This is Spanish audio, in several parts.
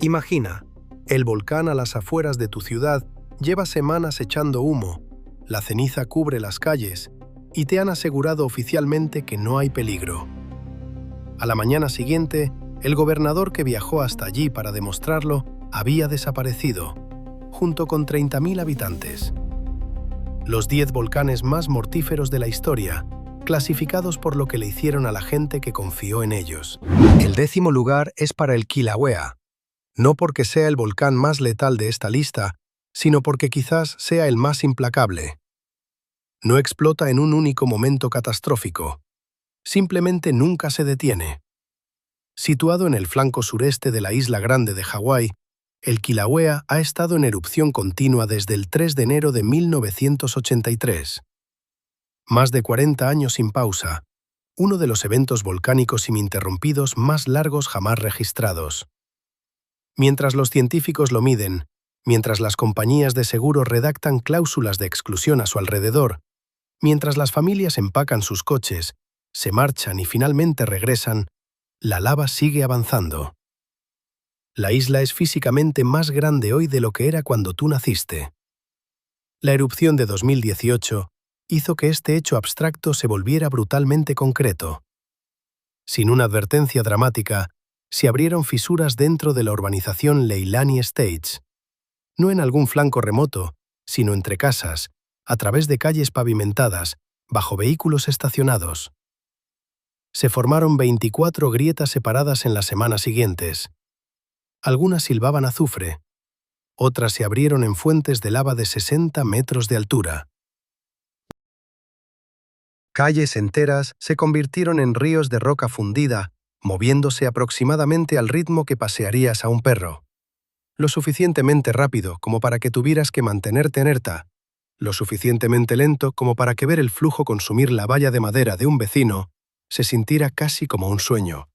Imagina, el volcán a las afueras de tu ciudad lleva semanas echando humo, la ceniza cubre las calles y te han asegurado oficialmente que no hay peligro. A la mañana siguiente, el gobernador que viajó hasta allí para demostrarlo había desaparecido, junto con 30.000 habitantes. Los 10 volcanes más mortíferos de la historia, clasificados por lo que le hicieron a la gente que confió en ellos. El 10º lugar es para el Kilauea, no porque sea el volcán más letal de esta lista, sino porque quizás sea el más implacable. No explota en un único momento catastrófico. Simplemente nunca se detiene. Situado en el flanco sureste de la isla Grande de Hawái, el Kilauea ha estado en erupción continua desde el 3 de enero de 1983. Más de 40 años sin pausa, uno de los eventos volcánicos ininterrumpidos más largos jamás registrados. Mientras los científicos lo miden, mientras las compañías de seguro redactan cláusulas de exclusión a su alrededor, mientras las familias empacan sus coches, se marchan y finalmente regresan, la lava sigue avanzando. La isla es físicamente más grande hoy de lo que era cuando tú naciste. La erupción de 2018 hizo que este hecho abstracto se volviera brutalmente concreto. Sin una advertencia dramática, se abrieron fisuras dentro de la urbanización Leilani Estates, no en algún flanco remoto, sino entre casas, a través de calles pavimentadas, bajo vehículos estacionados. Se formaron 24 grietas separadas en las semanas siguientes. Algunas silbaban azufre, otras se abrieron en fuentes de lava de 60 metros de altura. Calles enteras se convirtieron en ríos de roca fundida, moviéndose aproximadamente al ritmo que pasearías a un perro. Lo suficientemente rápido como para que tuvieras que mantenerte alerta, lo suficientemente lento como para que ver el flujo consumir la valla de madera de un vecino se sintiera casi como un sueño.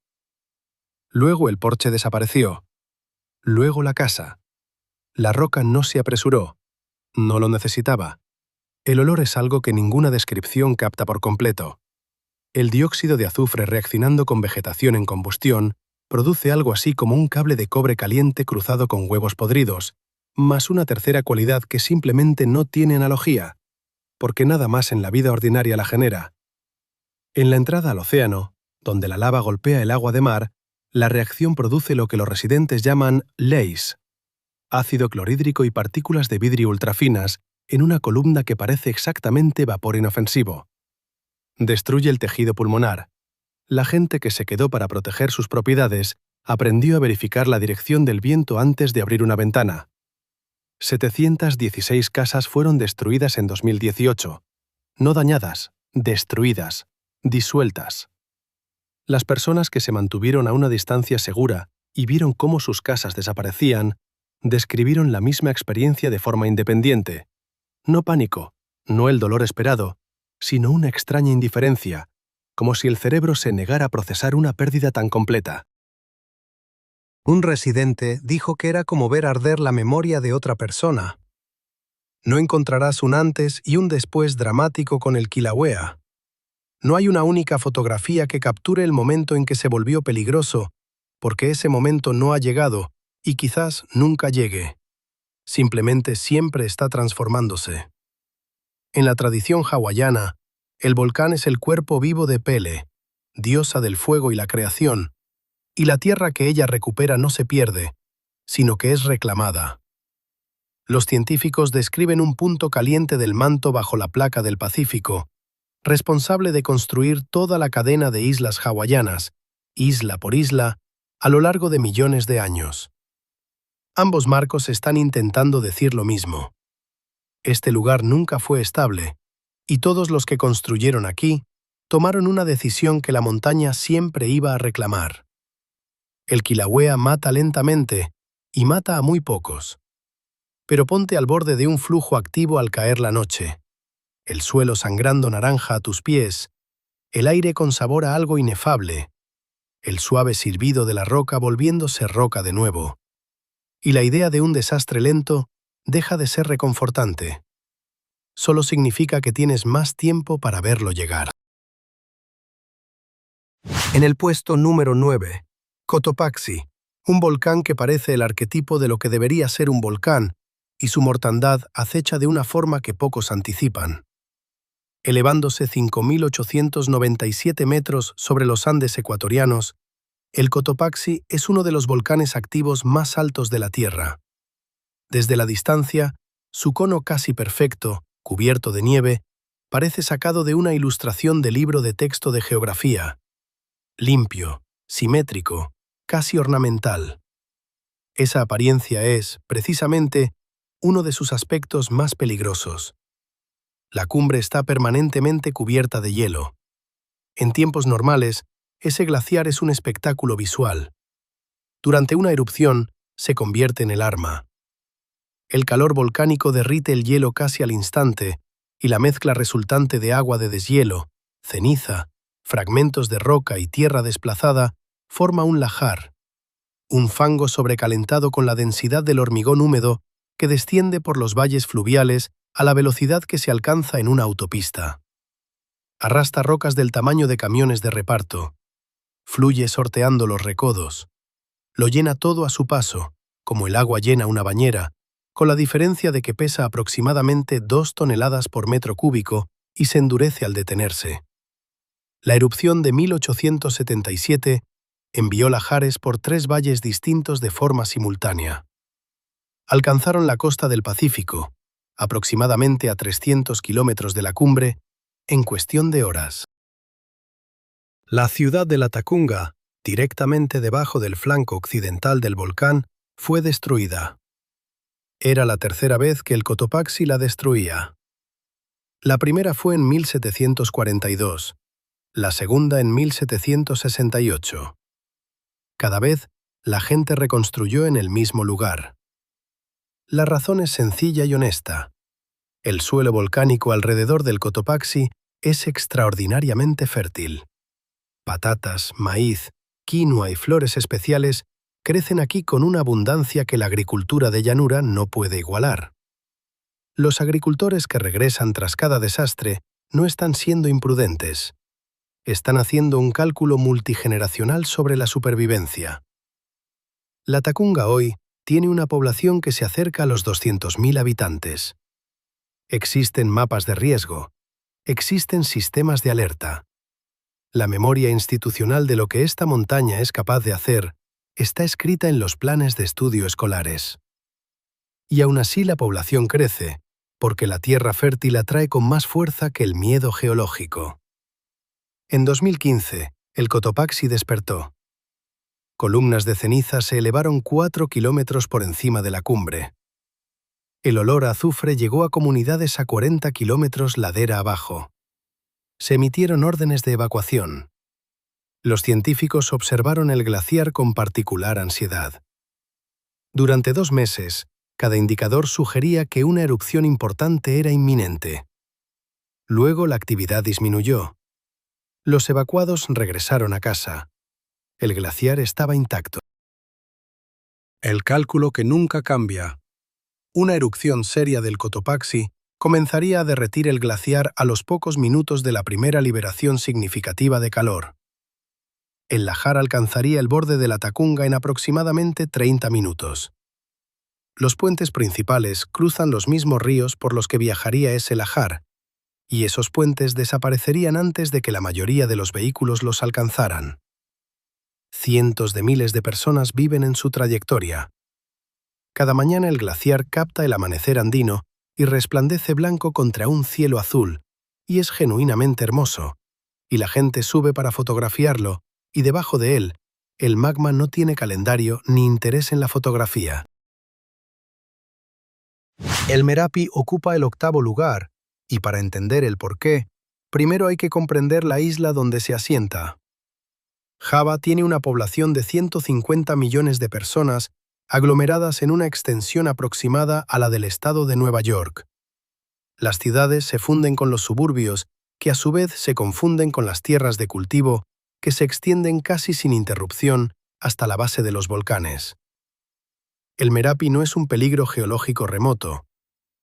Luego el porche desapareció. Luego la casa. La roca no se apresuró. No lo necesitaba. El olor es algo que ninguna descripción capta por completo. El dióxido de azufre reaccionando con vegetación en combustión produce algo así como un cable de cobre caliente cruzado con huevos podridos, más una tercera cualidad que simplemente no tiene analogía, porque nada más en la vida ordinaria la genera. En la entrada al océano, donde la lava golpea el agua de mar, la reacción produce lo que los residentes llaman LACE, ácido clorhídrico y partículas de vidrio ultrafinas en una columna que parece exactamente vapor inofensivo. Destruye el tejido pulmonar. La gente que se quedó para proteger sus propiedades aprendió a verificar la dirección del viento antes de abrir una ventana. 716 casas fueron destruidas en 2018. No dañadas, destruidas, disueltas. Las personas que se mantuvieron a una distancia segura y vieron cómo sus casas desaparecían, describieron la misma experiencia de forma independiente. No pánico, no el dolor esperado, sino una extraña indiferencia, como si el cerebro se negara a procesar una pérdida tan completa. Un residente dijo que era como ver arder la memoria de otra persona. No encontrarás un antes y un después dramático con el Kilauea. No hay una única fotografía que capture el momento en que se volvió peligroso, porque ese momento no ha llegado y quizás nunca llegue. Simplemente siempre está transformándose. En la tradición hawaiana, el volcán es el cuerpo vivo de Pele, diosa del fuego y la creación, y la tierra que ella recupera no se pierde, sino que es reclamada. Los científicos describen un punto caliente del manto bajo la placa del Pacífico, responsable de construir toda la cadena de islas hawaianas, isla por isla, a lo largo de millones de años. Ambos marcos están intentando decir lo mismo. Este lugar nunca fue estable, y todos los que construyeron aquí tomaron una decisión que la montaña siempre iba a reclamar. El Kilauea mata lentamente y mata a muy pocos. Pero ponte al borde de un flujo activo al caer la noche, el suelo sangrando naranja a tus pies, el aire con sabor a algo inefable, el suave silbido de la roca volviéndose roca de nuevo. Y la idea de un desastre lento deja de ser reconfortante. Solo significa que tienes más tiempo para verlo llegar. En el puesto número 9, Cotopaxi, Un volcán que parece el arquetipo de lo que debería ser un volcán, y su mortandad acecha de una forma que pocos anticipan. Elevándose 5.897 metros sobre los Andes ecuatorianos, el Cotopaxi es uno de los volcanes activos más altos de la Tierra. Desde la distancia, su cono casi perfecto, cubierto de nieve, parece sacado de una ilustración de libro de texto de geografía. Limpio, simétrico, casi ornamental. Esa apariencia es, precisamente, uno de sus aspectos más peligrosos. La cumbre está permanentemente cubierta de hielo. En tiempos normales, ese glaciar es un espectáculo visual. Durante una erupción, se convierte en el arma. El calor volcánico derrite el hielo casi al instante, y la mezcla resultante de agua de deshielo, ceniza, fragmentos de roca y tierra desplazada forma un lajar, un fango sobrecalentado con la densidad del hormigón húmedo que desciende por los valles fluviales a la velocidad que se alcanza en una autopista. Arrastra rocas del tamaño de camiones de reparto. Fluye sorteando los recodos. Lo llena todo a su paso, como el agua llena una bañera, con la diferencia de que pesa aproximadamente 2 toneladas por metro cúbico y se endurece al detenerse. La erupción de 1877 envió lahares por 3 valles distintos de forma simultánea. Alcanzaron la costa del Pacífico, aproximadamente a 300 kilómetros de la cumbre, en cuestión de horas. La ciudad de Latacunga, directamente debajo del flanco occidental del volcán, fue destruida. Era la tercera vez que el Cotopaxi la destruía. La primera fue en 1742, la segunda en 1768. Cada vez, la gente reconstruyó en el mismo lugar. La razón es sencilla y honesta. El suelo volcánico alrededor del Cotopaxi es extraordinariamente fértil. Patatas, maíz, quinoa y flores especiales crecen aquí con una abundancia que la agricultura de llanura no puede igualar. Los agricultores que regresan tras cada desastre no están siendo imprudentes. Están haciendo un cálculo multigeneracional sobre la supervivencia. Latacunga hoy tiene una población que se acerca a los 200.000 habitantes. Existen mapas de riesgo. Existen sistemas de alerta. La memoria institucional de lo que esta montaña es capaz de hacer está escrita en los planes de estudio escolares. Y aún así la población crece, porque la tierra fértil atrae con más fuerza que el miedo geológico. En 2015, el Cotopaxi despertó. Columnas de ceniza se elevaron 4 kilómetros por encima de la cumbre. El olor a azufre llegó a comunidades a 40 kilómetros ladera abajo. Se emitieron órdenes de evacuación. Los científicos observaron el glaciar con particular ansiedad. Durante 2 meses, cada indicador sugería que una erupción importante era inminente. Luego la actividad disminuyó. Los evacuados regresaron a casa. El glaciar estaba intacto. El cálculo que nunca cambia. Una erupción seria del Cotopaxi comenzaría a derretir el glaciar a los pocos minutos de la primera liberación significativa de calor. El lajar alcanzaría el borde de Latacunga en aproximadamente 30 minutos. Los puentes principales cruzan los mismos ríos por los que viajaría ese lajar, y esos puentes desaparecerían antes de que la mayoría de los vehículos los alcanzaran. Cientos de miles de personas viven en su trayectoria. Cada mañana el glaciar capta el amanecer andino y resplandece blanco contra un cielo azul, y es genuinamente hermoso, y la gente sube para fotografiarlo, y debajo de él, el magma no tiene calendario ni interés en la fotografía. El Merapi ocupa el 8º lugar, y para entender el porqué, primero hay que comprender la isla donde se asienta. Java tiene una población de 150 millones de personas aglomeradas en una extensión aproximada a la del estado de Nueva York. Las ciudades se funden con los suburbios, que a su vez se confunden con las tierras de cultivo, que se extienden casi sin interrupción hasta la base de los volcanes. El Merapi no es un peligro geológico remoto.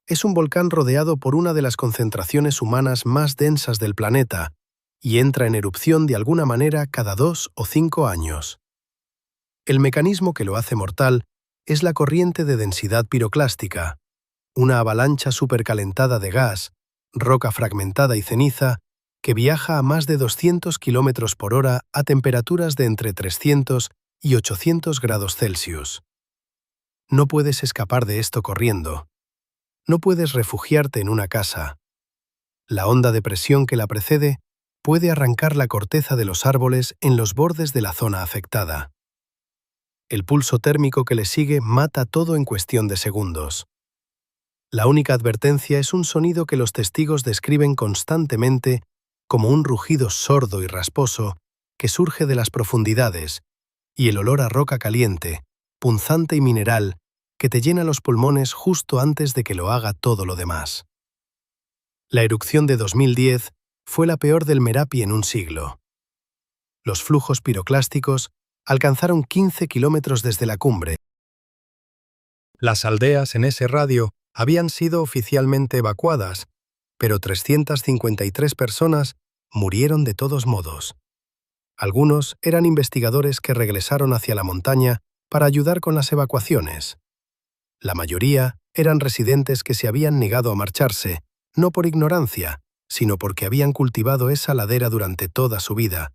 Es un volcán rodeado por una de las concentraciones humanas más densas del planeta y entra en erupción de alguna manera cada 2 o 5 años. El mecanismo que lo hace mortal es la corriente de densidad piroclástica, una avalancha supercalentada de gas, roca fragmentada y ceniza que viaja a más de 200 km por hora a temperaturas de entre 300 y 800 grados Celsius. No puedes escapar de esto corriendo. No puedes refugiarte en una casa. La onda de presión que la precede puede arrancar la corteza de los árboles en los bordes de la zona afectada. El pulso térmico que le sigue mata todo en cuestión de segundos. La única advertencia es un sonido que los testigos describen constantemente como un rugido sordo y rasposo que surge de las profundidades, y el olor a roca caliente, punzante y mineral, que te llena los pulmones justo antes de que lo haga todo lo demás. La erupción de 2010 fue la peor del Merapi en un siglo. Los flujos piroclásticos alcanzaron 15 kilómetros desde la cumbre. Las aldeas en ese radio habían sido oficialmente evacuadas, pero 353 personas murieron de todos modos. Algunos eran investigadores que regresaron hacia la montaña para ayudar con las evacuaciones. La mayoría eran residentes que se habían negado a marcharse, no por ignorancia, sino porque habían cultivado esa ladera durante toda su vida,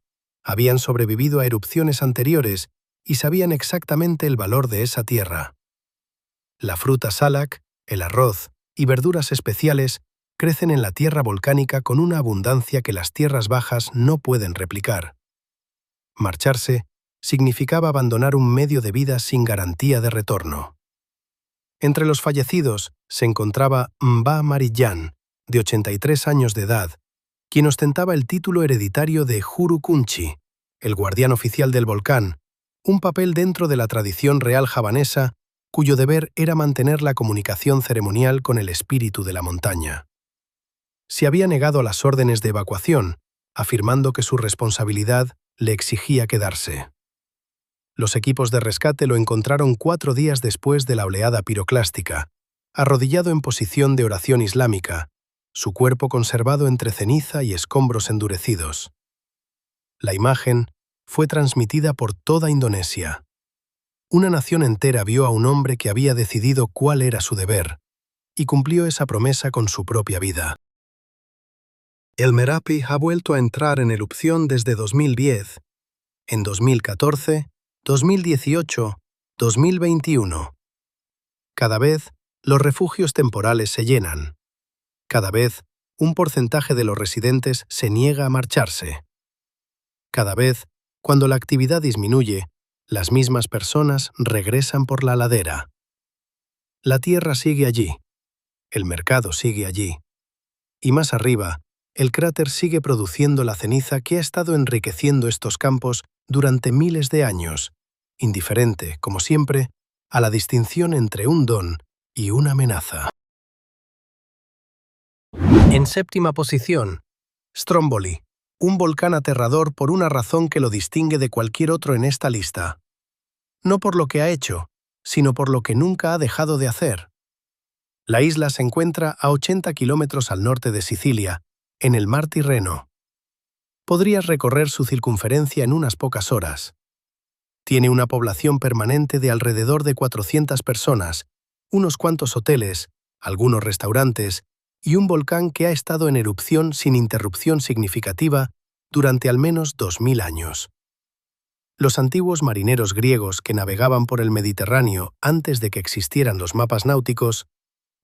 habían sobrevivido a erupciones anteriores y sabían exactamente el valor de esa tierra. La fruta salak, el arroz y verduras especiales crecen en la tierra volcánica con una abundancia que las tierras bajas no pueden replicar. Marcharse significaba abandonar un medio de vida sin garantía de retorno. Entre los fallecidos se encontraba Mba Marijan, de 83 años de edad, quien ostentaba el título hereditario de Juru Kunchi, el guardián oficial del volcán, un papel dentro de la tradición real javanesa cuyo deber era mantener la comunicación ceremonial con el espíritu de la montaña. Se había negado a las órdenes de evacuación, afirmando que su responsabilidad le exigía quedarse. Los equipos de rescate lo encontraron 4 días después de la oleada piroclástica, arrodillado en posición de oración islámica, su cuerpo conservado entre ceniza y escombros endurecidos. La imagen fue transmitida por toda Indonesia. Una nación entera vio a un hombre que había decidido cuál era su deber, y cumplió esa promesa con su propia vida. El Merapi ha vuelto a entrar en erupción desde 2010, en 2014, 2018, 2021. Cada vez, los refugios temporales se llenan. Cada vez, un porcentaje de los residentes se niega a marcharse. Cada vez, cuando la actividad disminuye, las mismas personas regresan por la ladera. La tierra sigue allí. El mercado sigue allí. Y más arriba, el cráter sigue produciendo la ceniza que ha estado enriqueciendo estos campos durante miles de años, indiferente, como siempre, a la distinción entre un don y una amenaza. En séptima posición, Stromboli, un volcán aterrador por una razón que lo distingue de cualquier otro en esta lista. No por lo que ha hecho, sino por lo que nunca ha dejado de hacer. La isla se encuentra a 80 kilómetros al norte de Sicilia, en el mar Tirreno. Podrías recorrer su circunferencia en unas pocas horas. Tiene una población permanente de alrededor de 400 personas, unos cuantos hoteles, algunos restaurantes y un volcán que ha estado en erupción sin interrupción significativa durante al menos 2000 años. Los antiguos marineros griegos que navegaban por el Mediterráneo antes de que existieran los mapas náuticos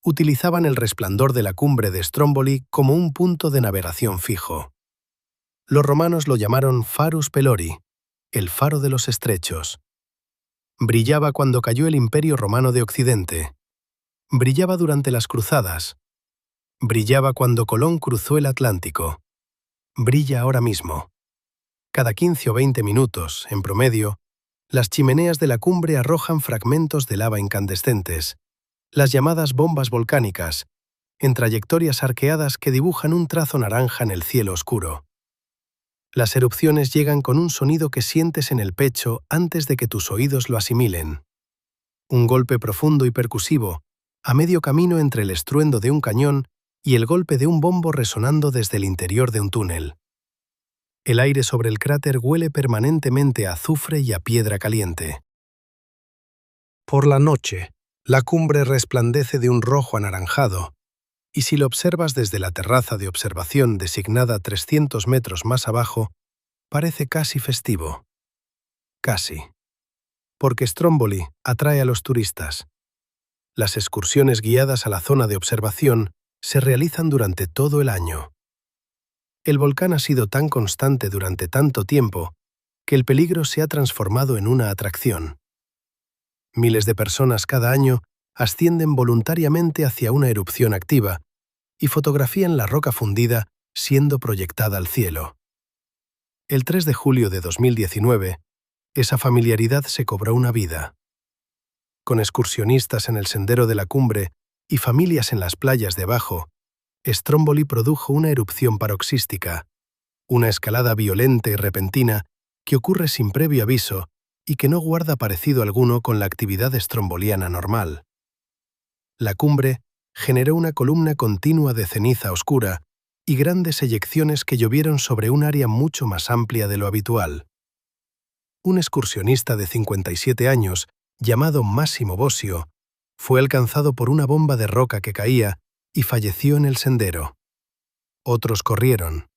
utilizaban el resplandor de la cumbre de Stromboli como un punto de navegación fijo. Los romanos lo llamaron Farus Pelori, el faro de los estrechos. Brillaba cuando cayó el Imperio Romano de Occidente. Brillaba durante las cruzadas. Brillaba cuando Colón cruzó el Atlántico. Brilla ahora mismo. Cada 15 o 20 minutos, en promedio, las chimeneas de la cumbre arrojan fragmentos de lava incandescentes, las llamadas bombas volcánicas, en trayectorias arqueadas que dibujan un trazo naranja en el cielo oscuro. Las erupciones llegan con un sonido que sientes en el pecho antes de que tus oídos lo asimilen. Un golpe profundo y percusivo, a medio camino entre el estruendo de un cañón y el golpe de un bombo resonando desde el interior de un túnel. El aire sobre el cráter huele permanentemente a azufre y a piedra caliente. Por la noche, la cumbre resplandece de un rojo anaranjado, y si lo observas desde la terraza de observación designada 300 metros más abajo, parece casi festivo. Casi. Porque Stromboli atrae a los turistas. Las excursiones guiadas a la zona de observación se realizan durante todo el año. El volcán ha sido tan constante durante tanto tiempo que el peligro se ha transformado en una atracción. Miles de personas cada año ascienden voluntariamente hacia una erupción activa y fotografían la roca fundida siendo proyectada al cielo. El 3 de julio de 2019, esa familiaridad se cobró una vida. Con excursionistas en el sendero de la cumbre y familias en las playas de abajo, Stromboli produjo una erupción paroxística, una escalada violenta y repentina que ocurre sin previo aviso y que no guarda parecido alguno con la actividad stromboliana normal. La cumbre generó una columna continua de ceniza oscura y grandes eyecciones que llovieron sobre un área mucho más amplia de lo habitual. Un excursionista de 57 años, llamado Massimo Bosio, fue alcanzado por una bomba de roca que caía y falleció en el sendero. Otros corrieron.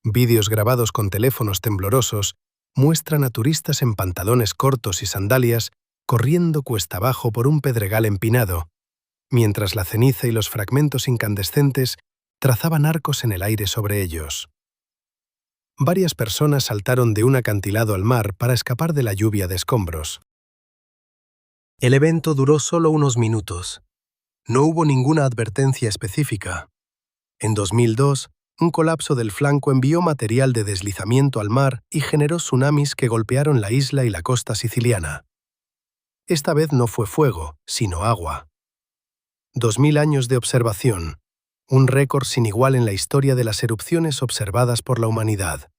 Vídeos grabados con teléfonos temblorosos muestran a turistas en pantalones cortos y sandalias corriendo cuesta abajo por un pedregal empinado, mientras la ceniza y los fragmentos incandescentes trazaban arcos en el aire sobre ellos. Varias personas saltaron de un acantilado al mar para escapar de la lluvia de escombros. El evento duró solo unos minutos. No hubo ninguna advertencia específica. En 2002, un colapso del flanco envió material de deslizamiento al mar y generó tsunamis que golpearon la isla y la costa siciliana. Esta vez no fue fuego, sino agua. 2000 años de observación, un récord sin igual en la historia de las erupciones observadas por la humanidad.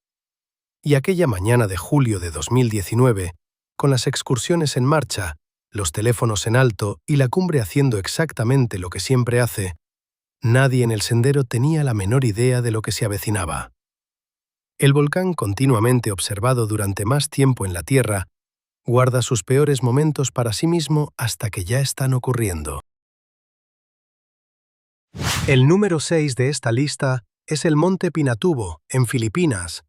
Y aquella mañana de julio de 2019, con las excursiones en marcha, los teléfonos en alto y la cumbre haciendo exactamente lo que siempre hace, nadie en el sendero tenía la menor idea de lo que se avecinaba. El volcán, continuamente observado durante más tiempo en la Tierra, guarda sus peores momentos para sí mismo hasta que ya están ocurriendo. El número 6 de esta lista es el Monte Pinatubo, en Filipinas.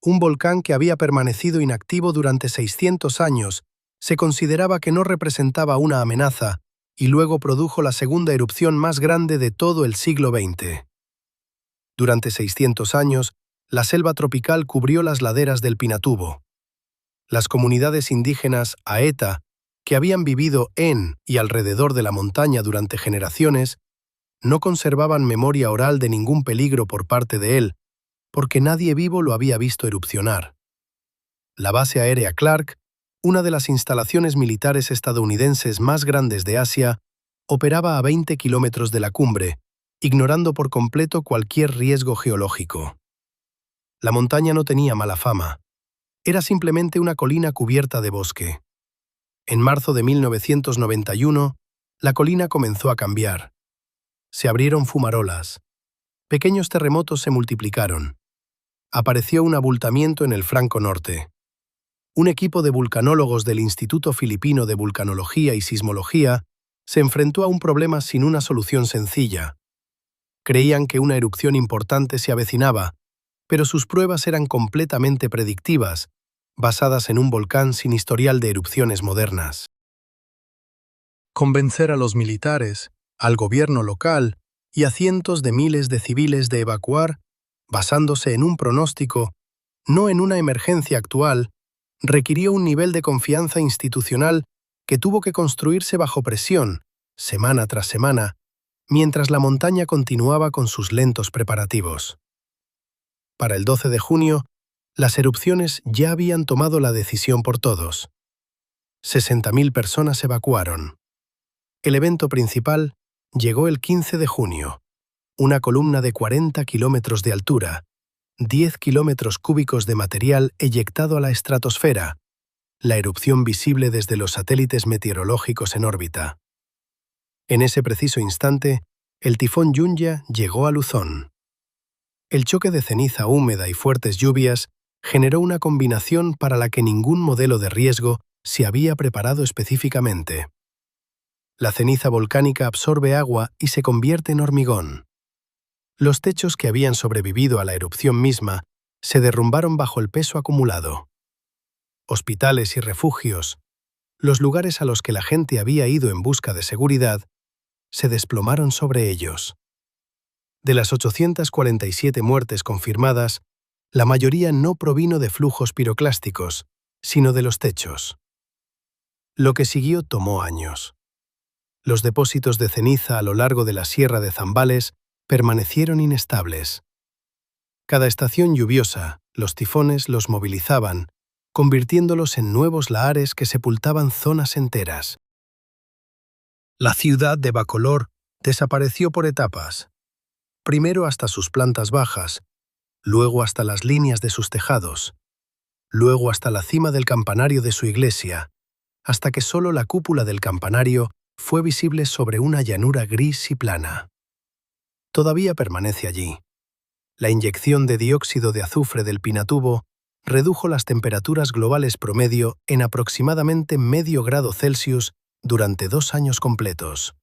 Un volcán que había permanecido inactivo durante 600 años, se consideraba que no representaba una amenaza y luego produjo la segunda erupción más grande de todo el siglo XX. Durante 600 años, la selva tropical cubrió las laderas del Pinatubo. Las comunidades indígenas Aeta, que habían vivido en y alrededor de la montaña durante generaciones, no conservaban memoria oral de ningún peligro por parte de él, porque nadie vivo lo había visto erupcionar. La base aérea Clark, una de las instalaciones militares estadounidenses más grandes de Asia, operaba a 20 kilómetros de la cumbre, ignorando por completo cualquier riesgo geológico. La montaña no tenía mala fama. Era simplemente una colina cubierta de bosque. En marzo de 1991, la colina comenzó a cambiar. Se abrieron fumarolas. Pequeños terremotos se multiplicaron. Apareció un abultamiento en el flanco norte. Un equipo de vulcanólogos del Instituto Filipino de Vulcanología y Sismología se enfrentó a un problema sin una solución sencilla. Creían que una erupción importante se avecinaba, pero sus pruebas eran completamente predictivas, basadas en un volcán sin historial de erupciones modernas. Convencer a los militares, al gobierno local y a cientos de miles de civiles de evacuar, basándose en un pronóstico, no en una emergencia actual, requirió un nivel de confianza institucional que tuvo que construirse bajo presión, semana tras semana, mientras la montaña continuaba con sus lentos preparativos. Para el 12 de junio, las erupciones ya habían tomado la decisión por todos. 60.000 personas evacuaron. El evento principal llegó el 15 de junio, una columna de 40 kilómetros de altura, 10 kilómetros cúbicos de material eyectado a la estratosfera, la erupción visible desde los satélites meteorológicos en órbita. En ese preciso instante, el tifón Yunya llegó a Luzón. El choque de ceniza húmeda y fuertes lluvias generó una combinación para la que ningún modelo de riesgo se había preparado específicamente. La ceniza volcánica absorbe agua y se convierte en hormigón. Los techos que habían sobrevivido a la erupción misma se derrumbaron bajo el peso acumulado. Hospitales y refugios, los lugares a los que la gente había ido en busca de seguridad, se desplomaron sobre ellos. De las 847 muertes confirmadas, la mayoría no provino de flujos piroclásticos, sino de los techos. Lo que siguió tomó años. Los depósitos de ceniza a lo largo de la Sierra de Zambales permanecieron inestables. Cada estación lluviosa, los tifones los movilizaban, convirtiéndolos en nuevos lahares que sepultaban zonas enteras. La ciudad de Bacolor desapareció por etapas, primero hasta sus plantas bajas, luego hasta las líneas de sus tejados, luego hasta la cima del campanario de su iglesia, hasta que solo la cúpula del campanario fue visible sobre una llanura gris y plana. Todavía permanece allí. La inyección de dióxido de azufre del Pinatubo redujo las temperaturas globales promedio en aproximadamente medio grado Celsius durante 2 años completos.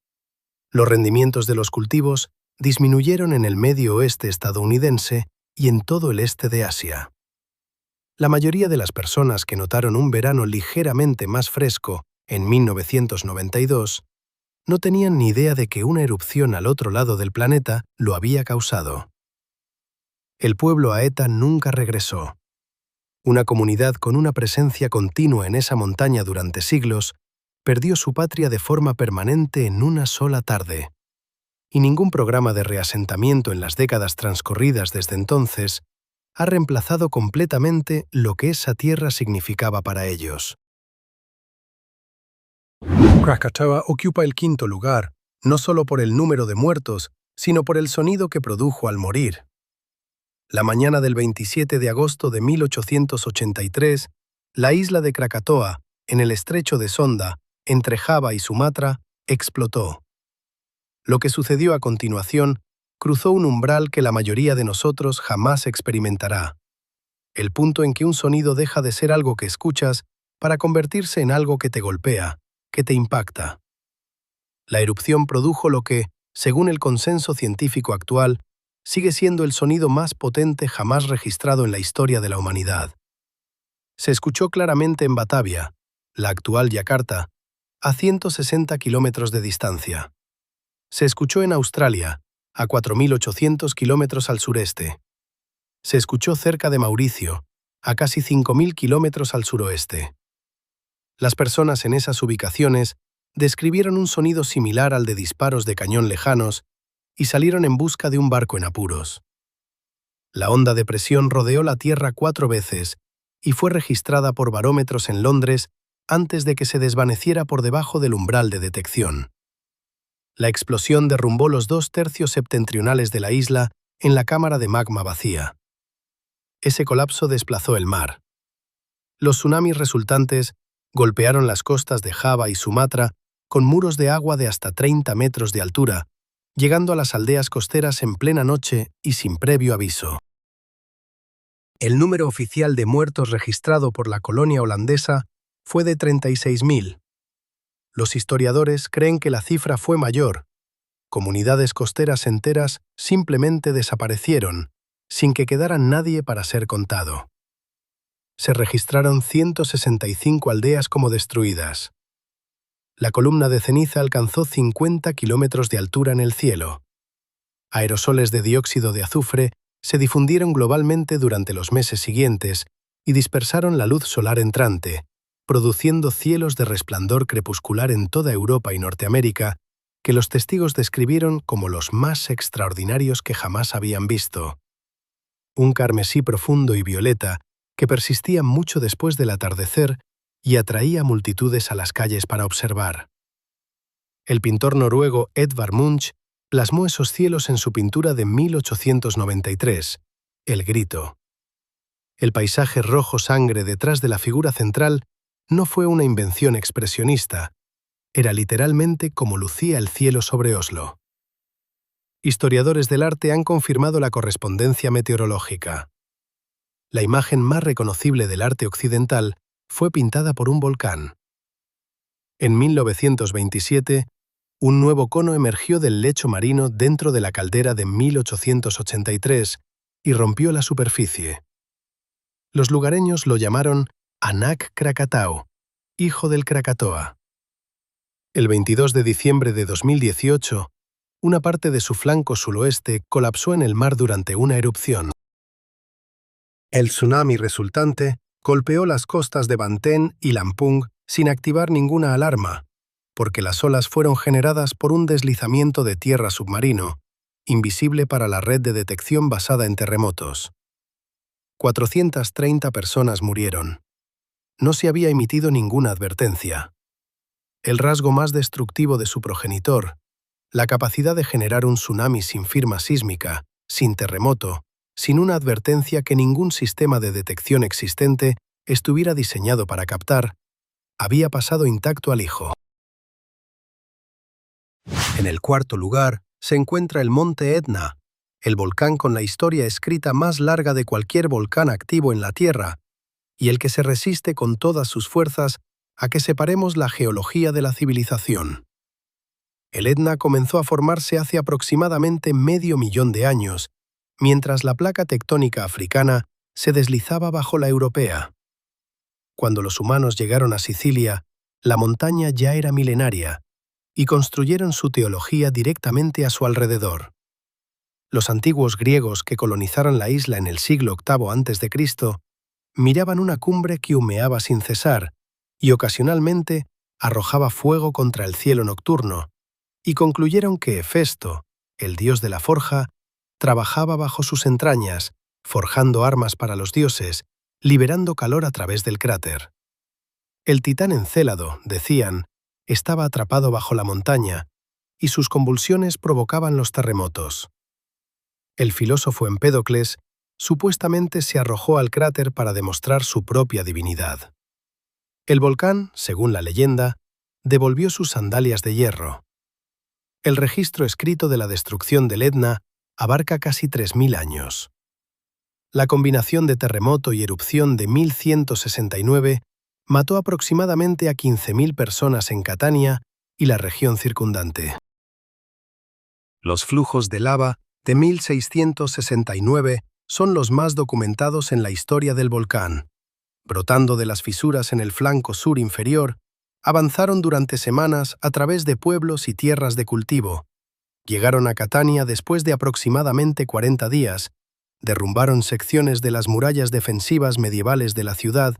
Los rendimientos de los cultivos disminuyeron en el medio oeste estadounidense y en todo el este de Asia. La mayoría de las personas que notaron un verano ligeramente más fresco en 1992 no tenían ni idea de que una erupción al otro lado del planeta lo había causado. El pueblo Aeta nunca regresó. Una comunidad con una presencia continua en esa montaña durante siglos perdió su patria de forma permanente en una sola tarde. Y ningún programa de reasentamiento en las décadas transcurridas desde entonces ha reemplazado completamente lo que esa tierra significaba para ellos. Krakatoa ocupa el 5º lugar, no solo por el número de muertos, sino por el sonido que produjo al morir. La mañana del 27 de agosto de 1883, la isla de Krakatoa, en el estrecho de Sonda, entre Java y Sumatra, explotó. Lo que sucedió a continuación cruzó un umbral que la mayoría de nosotros jamás experimentará. El punto en que un sonido deja de ser algo que escuchas para convertirse en algo que te golpea, que te impacta. La erupción produjo lo que, según el consenso científico actual, sigue siendo el sonido más potente jamás registrado en la historia de la humanidad. Se escuchó claramente en Batavia, la actual Yakarta, a 160 kilómetros de distancia. Se escuchó en Australia, a 4.800 kilómetros al sureste. Se escuchó cerca de Mauricio, a casi 5.000 kilómetros al suroeste. Las personas en esas ubicaciones describieron un sonido similar al de disparos de cañón lejanos y salieron en busca de un barco en apuros. La onda de presión rodeó la Tierra 4 veces y fue registrada por barómetros en Londres antes de que se desvaneciera por debajo del umbral de detección. La explosión derrumbó los 2/3 septentrionales de la isla en la cámara de magma vacía. Ese colapso desplazó el mar. Los tsunamis resultantes golpearon las costas de Java y Sumatra con muros de agua de hasta 30 metros de altura, llegando a las aldeas costeras en plena noche y sin previo aviso. El número oficial de muertos registrado por la colonia holandesa fue de 36.000. Los historiadores creen que la cifra fue mayor. Comunidades costeras enteras simplemente desaparecieron, sin que quedara nadie para ser contado. Se registraron 165 aldeas como destruidas. La columna de ceniza alcanzó 50 kilómetros de altura en el cielo. Aerosoles de dióxido de azufre se difundieron globalmente durante los meses siguientes y dispersaron la luz solar entrante, produciendo cielos de resplandor crepuscular en toda Europa y Norteamérica que los testigos describieron como los más extraordinarios que jamás habían visto. Un carmesí profundo y violeta que persistía mucho después del atardecer y atraía multitudes a las calles para observar. El pintor noruego Edvard Munch plasmó esos cielos en su pintura de 1893, El Grito. El paisaje rojo sangre detrás de la figura central no fue una invención expresionista, era literalmente como lucía el cielo sobre Oslo. Historiadores del arte han confirmado la correspondencia meteorológica. La imagen más reconocible del arte occidental fue pintada por un volcán. En 1927, un nuevo cono emergió del lecho marino dentro de la caldera de 1883 y rompió la superficie. Los lugareños lo llamaron Anak Krakatau, hijo del Krakatoa. El 22 de diciembre de 2018, una parte de su flanco suroeste colapsó en el mar durante una erupción. El tsunami resultante golpeó las costas de Banten y Lampung sin activar ninguna alarma, porque las olas fueron generadas por un deslizamiento de tierra submarino, invisible para la red de detección basada en terremotos. 430 personas murieron. No se había emitido ninguna advertencia. El rasgo más destructivo de su progenitor, la capacidad de generar un tsunami sin firma sísmica, sin terremoto, sin una advertencia que ningún sistema de detección existente estuviera diseñado para captar, había pasado intacto al hijo. En el cuarto lugar se encuentra el monte Etna, el volcán con la historia escrita más larga de cualquier volcán activo en la Tierra, y el que se resiste con todas sus fuerzas a que separemos la geología de la civilización. El Etna comenzó a formarse hace aproximadamente medio millón de años, mientras la placa tectónica africana se deslizaba bajo la europea. Cuando los humanos llegaron a Sicilia, la montaña ya era milenaria, y construyeron su teología directamente a su alrededor. Los antiguos griegos que colonizaron la isla en el siglo VIII a.C. miraban una cumbre que humeaba sin cesar y ocasionalmente arrojaba fuego contra el cielo nocturno, y concluyeron que Hefesto, el dios de la forja, trabajaba bajo sus entrañas, forjando armas para los dioses, liberando calor a través del cráter. El titán Encélado, decían, estaba atrapado bajo la montaña, y sus convulsiones provocaban los terremotos. El filósofo Empédocles supuestamente se arrojó al cráter para demostrar su propia divinidad. El volcán, según la leyenda, devolvió sus sandalias de hierro. El registro escrito de la destrucción del Etna abarca casi 3000 años. La combinación de terremoto y erupción de 1169 mató aproximadamente a 15.000 personas en Catania y la región circundante. Los flujos de lava de 1669 son los más documentados en la historia del volcán. Brotando de las fisuras en el flanco sur inferior, avanzaron durante semanas a través de pueblos y tierras de cultivo. Llegaron a Catania después de aproximadamente 40 días, derrumbaron secciones de las murallas defensivas medievales de la ciudad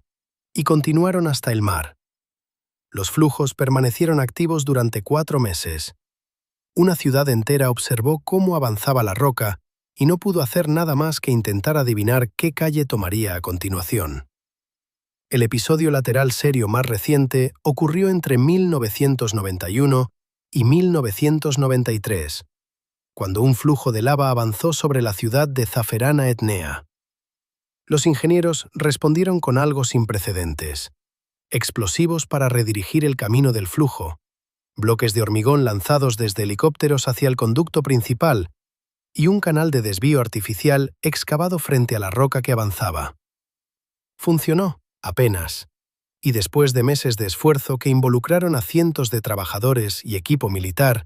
y continuaron hasta el mar. Los flujos permanecieron activos durante 4 meses. Una ciudad entera observó cómo avanzaba la roca y no pudo hacer nada más que intentar adivinar qué calle tomaría a continuación. El episodio lateral serio más reciente ocurrió entre 1991 y 1993, cuando un flujo de lava avanzó sobre la ciudad de Zaferana Etnea. Los ingenieros respondieron con algo sin precedentes: explosivos para redirigir el camino del flujo, bloques de hormigón lanzados desde helicópteros hacia el conducto principal y un canal de desvío artificial excavado frente a la roca que avanzaba. Funcionó, apenas, y después de meses de esfuerzo que involucraron a cientos de trabajadores y equipo militar,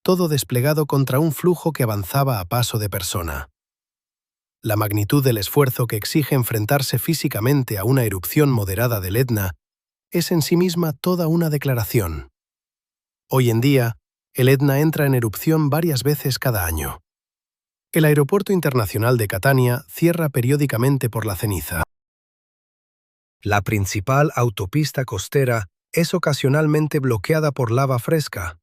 todo desplegado contra un flujo que avanzaba a paso de persona. La magnitud del esfuerzo que exige enfrentarse físicamente a una erupción moderada del Etna es en sí misma toda una declaración. Hoy en día, el Etna entra en erupción varias veces cada año. El Aeropuerto Internacional de Catania cierra periódicamente por la ceniza. La principal autopista costera es ocasionalmente bloqueada por lava fresca,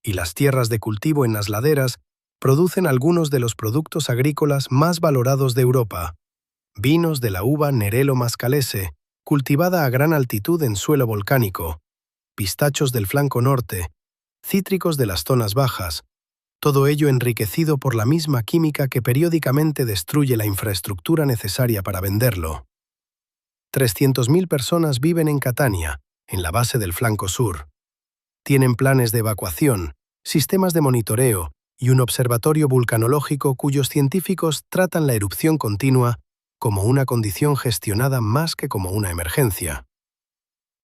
y las tierras de cultivo en las laderas producen algunos de los productos agrícolas más valorados de Europa: vinos de la uva Nerello Mascalese, cultivada a gran altitud en suelo volcánico, pistachos del flanco norte, cítricos de las zonas bajas, todo ello enriquecido por la misma química que periódicamente destruye la infraestructura necesaria para venderlo. 300.000 personas viven en Catania, en la base del flanco sur. Tienen planes de evacuación, sistemas de monitoreo y un observatorio vulcanológico cuyos científicos tratan la erupción continua como una condición gestionada más que como una emergencia.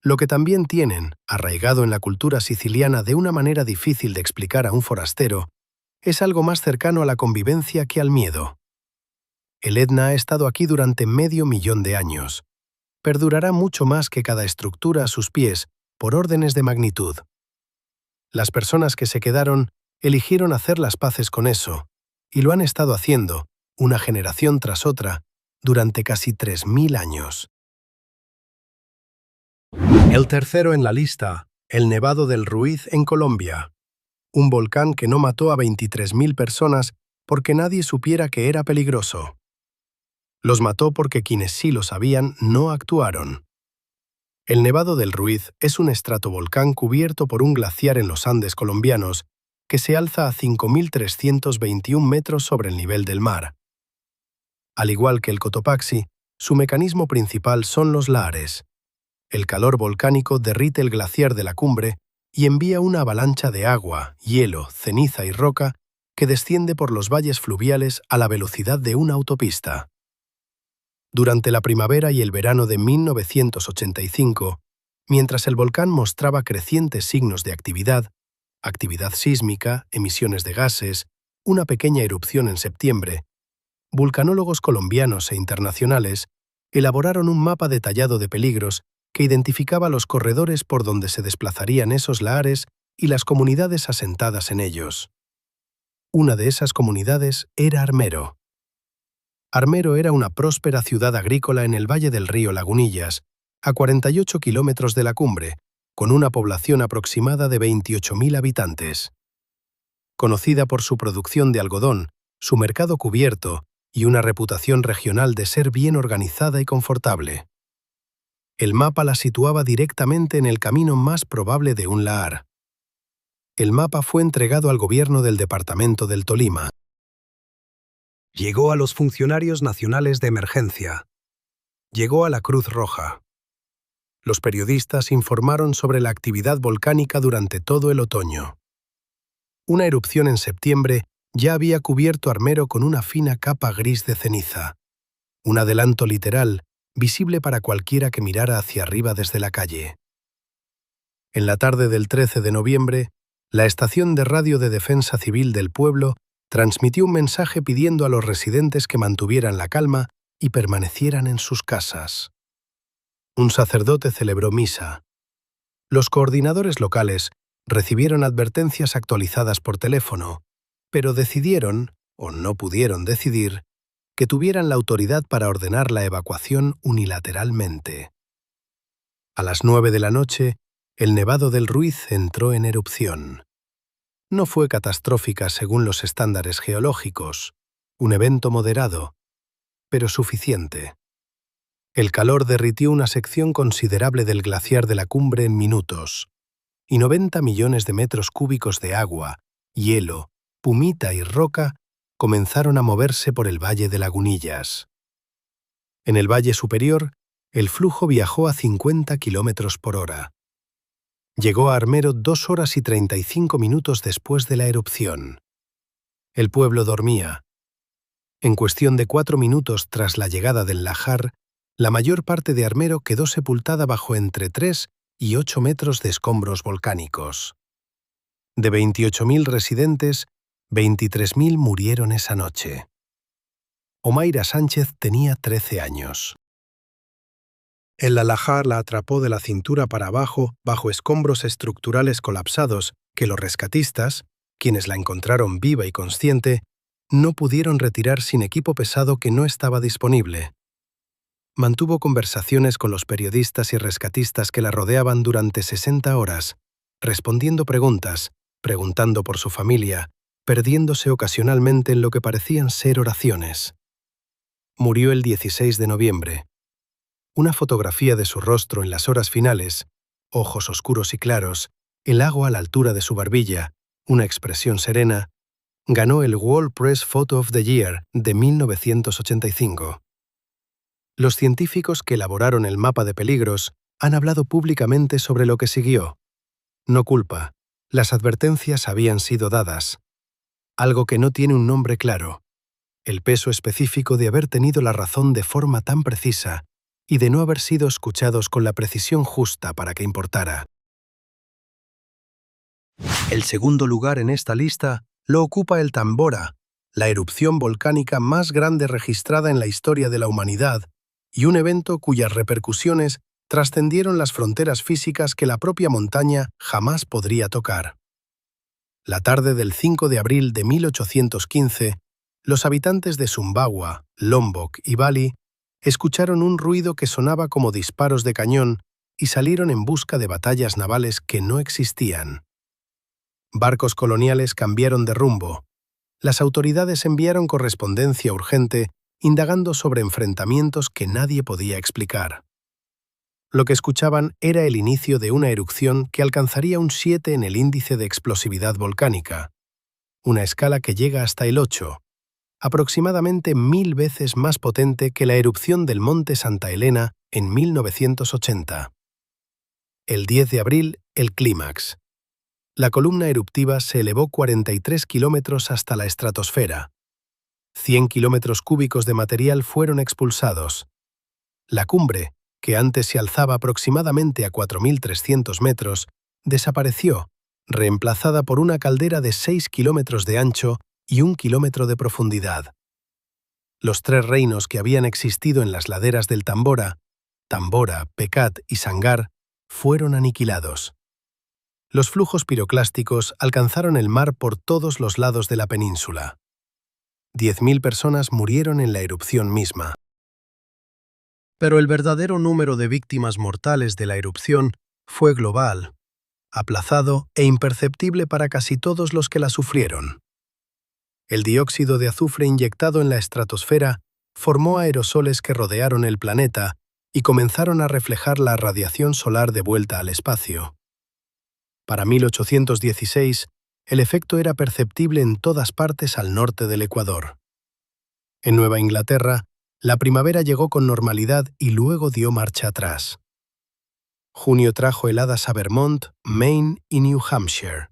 Lo que también tienen, arraigado en la cultura siciliana de una manera difícil de explicar a un forastero, es algo más cercano a la convivencia que al miedo. El Etna ha estado aquí durante medio millón de años. Perdurará mucho más que cada estructura a sus pies, por órdenes de magnitud. Las personas que se quedaron eligieron hacer las paces con eso, y lo han estado haciendo, una generación tras otra, durante casi 3000 años. El tercero en la lista, el Nevado del Ruiz en Colombia. Un volcán que no mató a 23.000 personas porque nadie supiera que era peligroso. Los mató porque quienes sí lo sabían no actuaron. El Nevado del Ruiz es un estratovolcán cubierto por un glaciar en los Andes colombianos que se alza a 5.321 metros sobre el nivel del mar. Al igual que el Cotopaxi, su mecanismo principal son los lahares. El calor volcánico derrite el glaciar de la cumbre y envía una avalancha de agua, hielo, ceniza y roca que desciende por los valles fluviales a la velocidad de una autopista. Durante la primavera y el verano de 1985, mientras el volcán mostraba crecientes signos de actividad sísmica, emisiones de gases, una pequeña erupción en septiembre, vulcanólogos colombianos e internacionales elaboraron un mapa detallado de peligros que identificaba los corredores por donde se desplazarían esos lahares y las comunidades asentadas en ellos. Una de esas comunidades era Armero. Armero era una próspera ciudad agrícola en el valle del río Lagunillas, a 48 kilómetros de la cumbre, con una población aproximada de 28.000 habitantes. Conocida por su producción de algodón, su mercado cubierto y una reputación regional de ser bien organizada y confortable. El mapa la situaba directamente en el camino más probable de un lahar. El mapa fue entregado al gobierno del departamento del Tolima. Llegó a los funcionarios nacionales de emergencia. Llegó a la Cruz Roja. Los periodistas informaron sobre la actividad volcánica durante todo el otoño. Una erupción en septiembre ya había cubierto Armero con una fina capa gris de ceniza. Un adelanto literal, visible para cualquiera que mirara hacia arriba desde la calle. En la tarde del 13 de noviembre, la estación de radio de defensa civil del pueblo transmitió un mensaje pidiendo a los residentes que mantuvieran la calma y permanecieran en sus casas. Un sacerdote celebró misa. Los coordinadores locales recibieron advertencias actualizadas por teléfono, pero decidieron, o no pudieron decidir, que tuvieran la autoridad para ordenar la evacuación unilateralmente. A las 9 de la noche, el Nevado del Ruiz entró en erupción. No fue catastrófica según los estándares geológicos, un evento moderado, pero suficiente. El calor derritió una sección considerable del glaciar de la cumbre en minutos, y 90 millones de metros cúbicos de agua, hielo, pumita y roca comenzaron a moverse por el valle de Lagunillas. En el valle superior, el flujo viajó a 50 kilómetros por hora. Llegó a Armero 2 horas y 35 minutos después de la erupción. El pueblo dormía. En cuestión de 4 minutos tras la llegada del lahar, la mayor parte de Armero quedó sepultada bajo entre 3 y 8 metros de escombros volcánicos. De 28.000 residentes, 23.000 murieron esa noche. Omaira Sánchez tenía 13 años. El lahar la atrapó de la cintura para abajo bajo escombros estructurales colapsados que los rescatistas, quienes la encontraron viva y consciente, no pudieron retirar sin equipo pesado que no estaba disponible. Mantuvo conversaciones con los periodistas y rescatistas que la rodeaban durante 60 horas, respondiendo preguntas, preguntando por su familia, perdiéndose ocasionalmente en lo que parecían ser oraciones. Murió el 16 de noviembre. Una fotografía de su rostro en las horas finales, ojos oscuros y claros, el lago a la altura de su barbilla, una expresión serena, ganó el World Press Photo of the Year de 1985. Los científicos que elaboraron el mapa de peligros han hablado públicamente sobre lo que siguió. No culpa, las advertencias habían sido dadas. Algo que no tiene un nombre claro. El peso específico de haber tenido la razón de forma tan precisa y de no haber sido escuchados con la precisión justa para que importara. El segundo lugar en esta lista lo ocupa el Tambora, la erupción volcánica más grande registrada en la historia de la humanidad y un evento cuyas repercusiones trascendieron las fronteras físicas que la propia montaña jamás podría tocar. La tarde del 5 de abril de 1815, los habitantes de Sumbawa, Lombok y Bali escucharon un ruido que sonaba como disparos de cañón y salieron en busca de batallas navales que no existían. Barcos coloniales cambiaron de rumbo. Las autoridades enviaron correspondencia urgente indagando sobre enfrentamientos que nadie podía explicar. Lo que escuchaban era el inicio de una erupción que alcanzaría un 7 en el índice de explosividad volcánica, una escala que llega hasta el 8, aproximadamente 1000 veces más potente que la erupción del Monte Santa Elena en 1980. El 10 de abril, el clímax. La columna eruptiva se elevó 43 kilómetros hasta la estratosfera. 100 kilómetros cúbicos de material fueron expulsados. La cumbre, que antes se alzaba aproximadamente a 4.300 metros, desapareció, reemplazada por una caldera de 6 kilómetros de ancho y 1 kilómetro de profundidad. Los tres reinos que habían existido en las laderas del Tambora, Pecat y Sangar, fueron aniquilados. Los flujos piroclásticos alcanzaron el mar por todos los lados de la península. 10.000 personas murieron en la erupción misma. Pero el verdadero número de víctimas mortales de la erupción fue global, aplazado e imperceptible para casi todos los que la sufrieron. El dióxido de azufre inyectado en la estratosfera formó aerosoles que rodearon el planeta y comenzaron a reflejar la radiación solar de vuelta al espacio. Para 1816, el efecto era perceptible en todas partes al norte del Ecuador. En Nueva Inglaterra, la primavera llegó con normalidad y luego dio marcha atrás. Junio trajo heladas a Vermont, Maine y New Hampshire.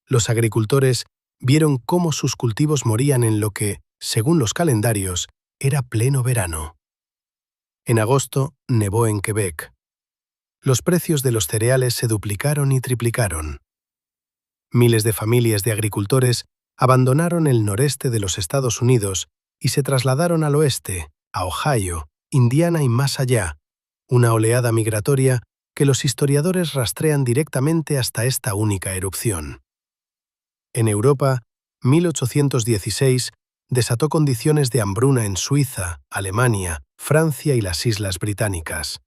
Los agricultores vieron cómo sus cultivos morían en lo que, según los calendarios, era pleno verano. En agosto, nevó en Quebec. Los precios de los cereales se duplicaron y triplicaron. Miles de familias de agricultores abandonaron el noreste de los Estados Unidos y se trasladaron al oeste, a Ohio, Indiana y más allá, una oleada migratoria que los historiadores rastrean directamente hasta esta única erupción. En Europa, 1816 desató condiciones de hambruna en Suiza, Alemania, Francia y las Islas Británicas.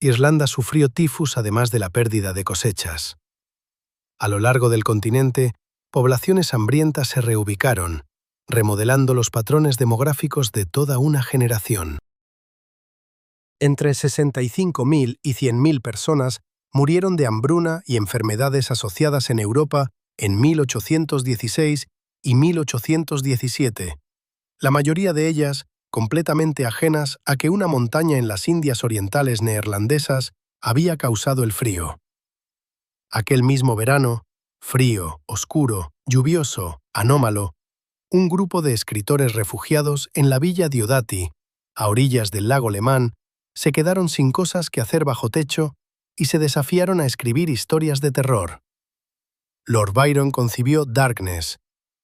Irlanda sufrió tifus además de la pérdida de cosechas. A lo largo del continente, poblaciones hambrientas se reubicaron, remodelando los patrones demográficos de toda una generación. Entre 65.000 y 100.000 personas murieron de hambruna y enfermedades asociadas en Europa en 1816 y 1817, la mayoría de ellas completamente ajenas a que una montaña en las Indias Orientales neerlandesas había causado el frío. Aquel mismo verano, frío, oscuro, lluvioso, anómalo, un grupo de escritores refugiados en la villa Diodati, a orillas del lago Lemán, se quedaron sin cosas que hacer bajo techo y se desafiaron a escribir historias de terror. Lord Byron concibió Darkness,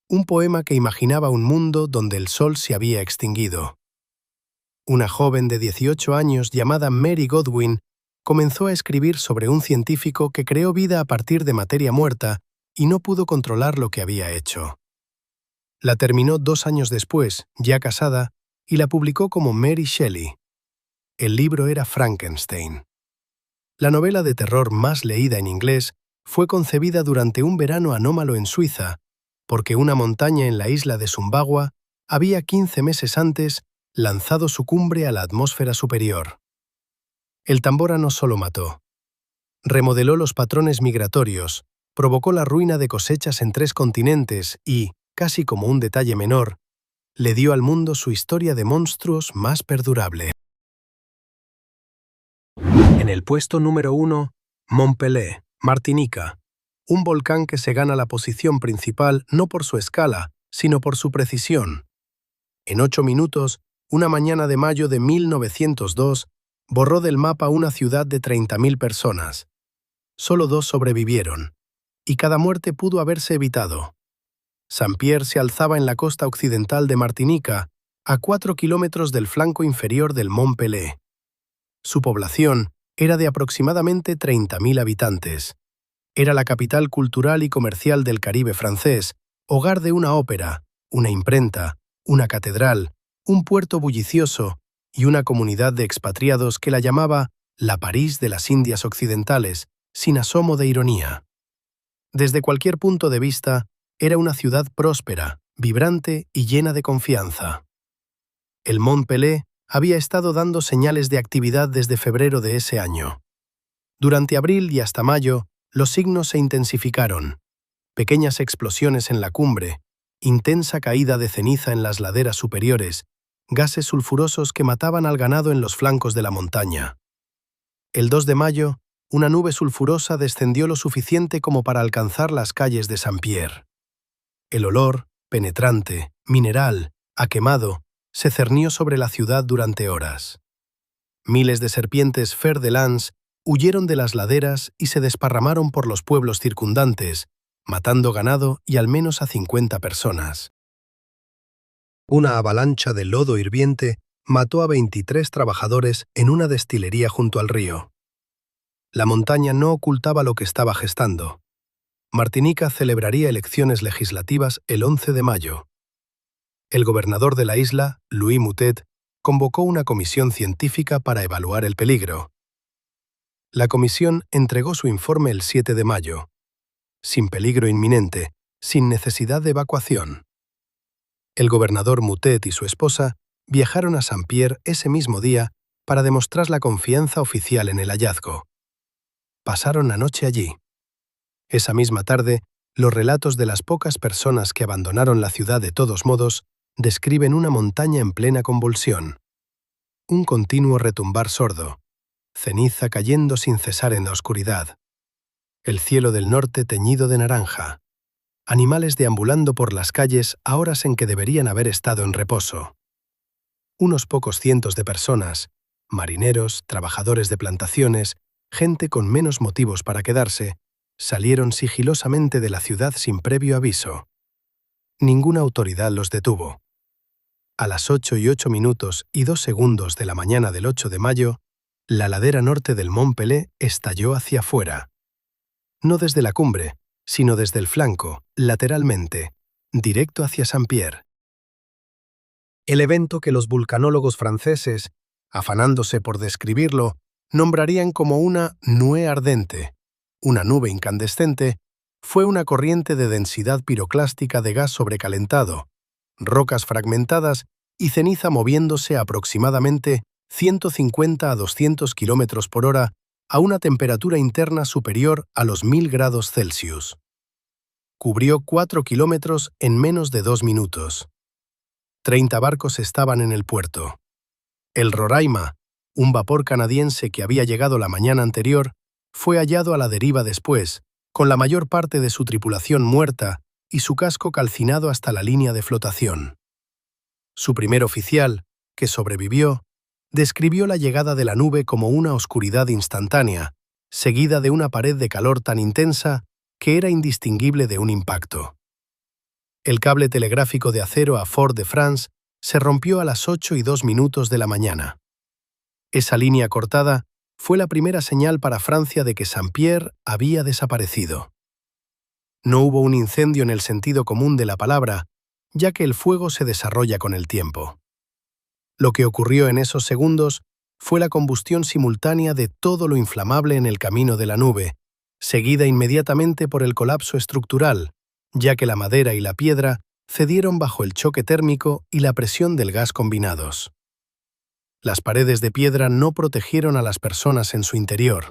un poema que imaginaba un mundo donde el sol se había extinguido. Una joven de 18 años llamada Mary Godwin comenzó a escribir sobre un científico que creó vida a partir de materia muerta y no pudo controlar lo que había hecho. La terminó 2 años después, ya casada, y la publicó como Mary Shelley. El libro era Frankenstein. La novela de terror más leída en inglés fue concebida durante un verano anómalo en Suiza, porque una montaña en la isla de Sumbawa había 15 meses antes lanzado su cumbre a la atmósfera superior. El Tambora no solo mató. Remodeló los patrones migratorios, provocó la ruina de cosechas en 3 continentes y, casi como un detalle menor, le dio al mundo su historia de monstruos más perdurable. En el puesto número 1, Mont Pelé, Martinica, un volcán que se gana la posición principal no por su escala, sino por su precisión. En 8 minutos, una mañana de mayo de 1902, borró del mapa una ciudad de 30.000 personas. Solo 2 sobrevivieron, y cada muerte pudo haberse evitado. Saint-Pierre se alzaba en la costa occidental de Martinica, a 4 kilómetros del flanco inferior del Mont Pelé. Su población era de aproximadamente 30.000 habitantes. Era la capital cultural y comercial del Caribe francés, hogar de una ópera, una imprenta, una catedral, un puerto bullicioso y una comunidad de expatriados que la llamaba la París de las Indias Occidentales, sin asomo de ironía. Desde cualquier punto de vista, era una ciudad próspera, vibrante y llena de confianza. El Mont Pelé había estado dando señales de actividad desde febrero de ese año. Durante abril y hasta mayo, los signos se intensificaron. Pequeñas explosiones en la cumbre, intensa caída de ceniza en las laderas superiores, gases sulfurosos que mataban al ganado en los flancos de la montaña. El 2 de mayo, una nube sulfurosa descendió lo suficiente como para alcanzar las calles de Saint-Pierre. El olor, penetrante, mineral, a quemado, se cernió sobre la ciudad durante horas. Miles de serpientes fer-de-lance huyeron de las laderas y se desparramaron por los pueblos circundantes, matando ganado y al menos a 50 personas. Una avalancha de lodo hirviente mató a 23 trabajadores en una destilería junto al río. La montaña no ocultaba lo que estaba gestando. Martinica celebraría elecciones legislativas el 11 de mayo. El gobernador de la isla, Louis Moutet, convocó una comisión científica para evaluar el peligro. La comisión entregó su informe el 7 de mayo. Sin peligro inminente, sin necesidad de evacuación. El gobernador Moutet y su esposa viajaron a Saint-Pierre ese mismo día para demostrar la confianza oficial en el hallazgo. Pasaron la noche allí. Esa misma tarde, los relatos de las pocas personas que abandonaron la ciudad de todos modos describen una montaña en plena convulsión. Un continuo retumbar sordo, ceniza cayendo sin cesar en la oscuridad. El cielo del norte teñido de naranja. Animales deambulando por las calles a horas en que deberían haber estado en reposo. Unos pocos cientos de personas, marineros, trabajadores de plantaciones, gente con menos motivos para quedarse, salieron sigilosamente de la ciudad sin previo aviso. Ninguna autoridad los detuvo. A las 8:08 y 2 segundos de la mañana del 8 de mayo, la ladera norte del Mont Pelé estalló hacia afuera. No desde la cumbre, sino desde el flanco, lateralmente, directo hacia Saint-Pierre. El evento que los vulcanólogos franceses, afanándose por describirlo, nombrarían como una nuée ardente, una nube incandescente, fue una corriente de densidad piroclástica de gas sobrecalentado, rocas fragmentadas y ceniza moviéndose a aproximadamente 150 a 200 km por hora a una temperatura interna superior a los 1000 grados Celsius. Cubrió 4 kilómetros en menos de 2 minutos. 30 barcos estaban en el puerto. El Roraima, un vapor canadiense que había llegado la mañana anterior, fue hallado a la deriva después, con la mayor parte de su tripulación muerta y su casco calcinado hasta la línea de flotación. Su primer oficial, que sobrevivió, describió la llegada de la nube como una oscuridad instantánea, seguida de una pared de calor tan intensa que era indistinguible de un impacto. El cable telegráfico de acero a Fort-de-France se rompió a las 8:02 de la mañana. Esa línea cortada fue la primera señal para Francia de que Saint-Pierre había desaparecido. No hubo un incendio en el sentido común de la palabra, ya que el fuego se desarrolla con el tiempo. Lo que ocurrió en esos segundos fue la combustión simultánea de todo lo inflamable en el camino de la nube, seguida inmediatamente por el colapso estructural, ya que la madera y la piedra cedieron bajo el choque térmico y la presión del gas combinados. Las paredes de piedra no protegieron a las personas en su interior.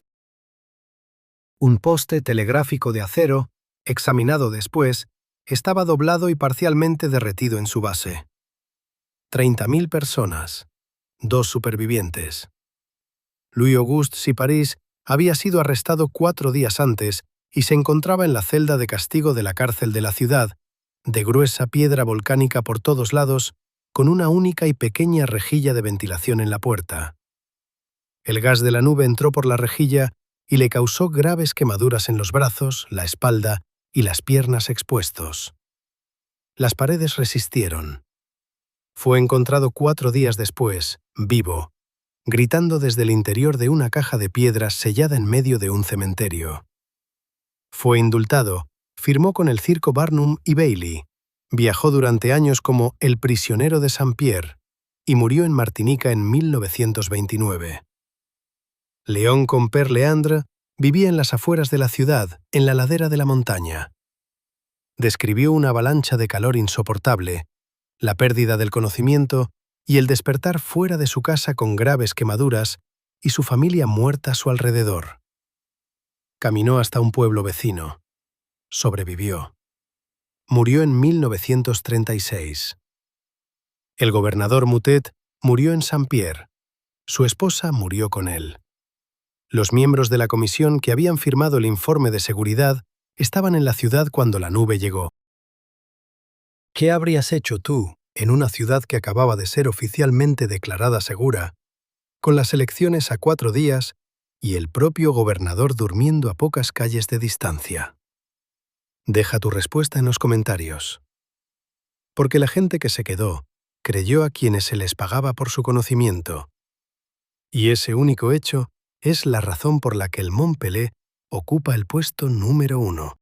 Un poste telegráfico de acero, examinado después, estaba doblado y parcialmente derretido en su base. 30.000 personas, 2 supervivientes. Louis-Auguste Siparis había sido arrestado 4 días antes y se encontraba en la celda de castigo de la cárcel de la ciudad, de gruesa piedra volcánica por todos lados, con una única y pequeña rejilla de ventilación en la puerta. El gas de la nube entró por la rejilla y le causó graves quemaduras en los brazos, la espalda y las piernas expuestos. Las paredes resistieron. Fue encontrado 4 días después, vivo, gritando desde el interior de una caja de piedras sellada en medio de un cementerio. Fue indultado, firmó con el circo Barnum y Bailey, viajó durante años como el prisionero de Saint-Pierre y murió en Martinica en 1929. Léon Compère Leandre vivía en las afueras de la ciudad, en la ladera de la montaña. Describió una avalancha de calor insoportable, la pérdida del conocimiento y el despertar fuera de su casa con graves quemaduras y su familia muerta a su alrededor. Caminó hasta un pueblo vecino. Sobrevivió. Murió en 1936. El gobernador Moutet murió en Saint-Pierre. Su esposa murió con él. Los miembros de la comisión que habían firmado el informe de seguridad estaban en la ciudad cuando la nube llegó. ¿Qué habrías hecho tú en una ciudad que acababa de ser oficialmente declarada segura, con las elecciones a 4 días y el propio gobernador durmiendo a pocas calles de distancia? Deja tu respuesta en los comentarios. Porque la gente que se quedó creyó a quienes se les pagaba por su conocimiento. Y ese único hecho es la razón por la que el Mont Pelé ocupa el puesto número 1.